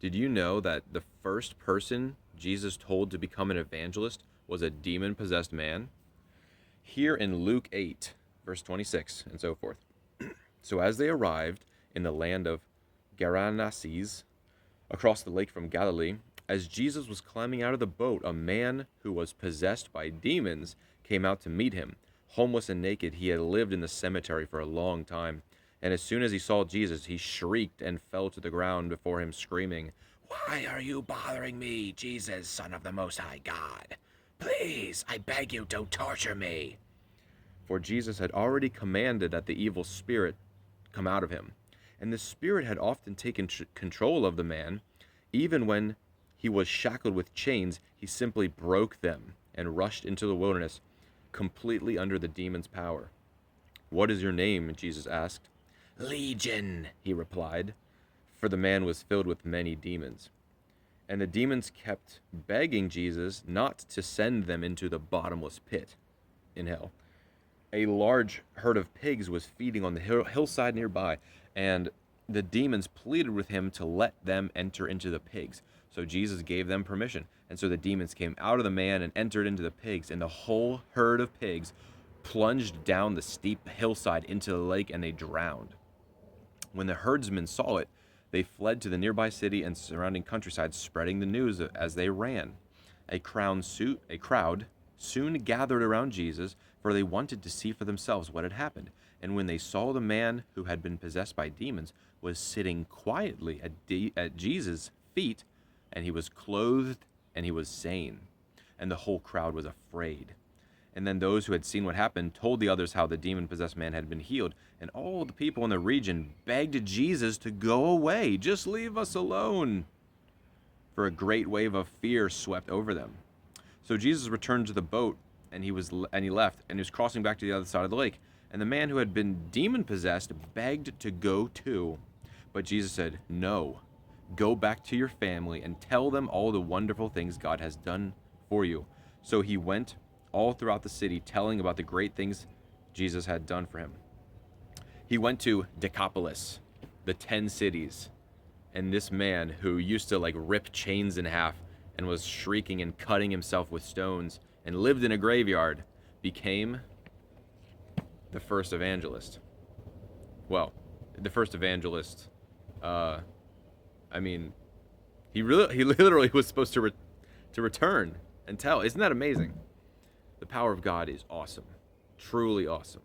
Did you know that the first person Jesus told to become an evangelist was a demon possessed man? Here in Luke 8, verse 26, and so forth. So as they arrived in the land of Gerasenes, across the lake from Galilee, as Jesus was climbing out of the boat, a man who was possessed by demons came out to meet him. Homeless and naked, he had lived in the cemetery for a long time. And as soon as he saw Jesus, he shrieked and fell to the ground before him, screaming, "Why are you bothering me, Jesus, Son of the Most High God? Please, I beg you, don't torture me." For Jesus had already commanded that the evil spirit come out of him. And the spirit had often taken control of the man. Even when he was shackled with chains, he simply broke them and rushed into the wilderness, completely under the demon's power. "What is your name?" Jesus asked. "Legion," he replied, for the man was filled with many demons. And the demons kept begging Jesus not to send them into the bottomless pit in hell. A large herd of pigs was feeding on the hillside nearby, and the demons pleaded with him to let them enter into the pigs. So Jesus gave them permission. And so the demons came out of the man and entered into the pigs, and the whole herd of pigs plunged down the steep hillside into the lake, and they drowned. When the herdsmen saw it, they fled to the nearby city and surrounding countryside, spreading the news as they ran. A crowd soon gathered around Jesus, for they wanted to see for themselves what had happened. And when they saw the man who had been possessed by demons was sitting quietly at Jesus' feet, and he was clothed and he was sane, and the whole crowd was afraid. And then those who had seen what happened told the others how the demon-possessed man had been healed, and all the people in the region begged Jesus to go away. "Just leave us alone." For a great wave of fear swept over them. So Jesus returned to the boat, and he left, and he was crossing back to the other side of the lake. And the man who had been demon-possessed begged to go too. But Jesus said, "No, go back to your family and tell them all the wonderful things God has done for you." So he went all throughout the city, telling about the great things Jesus had done for him. He went to Decopolis, the 10 cities, and this man who used to rip chains in half and was shrieking and cutting himself with stones and lived in a graveyard became the first evangelist. Well, the first evangelist, he literally was supposed to return and tell. Isn't that amazing? The power of God is awesome, truly awesome.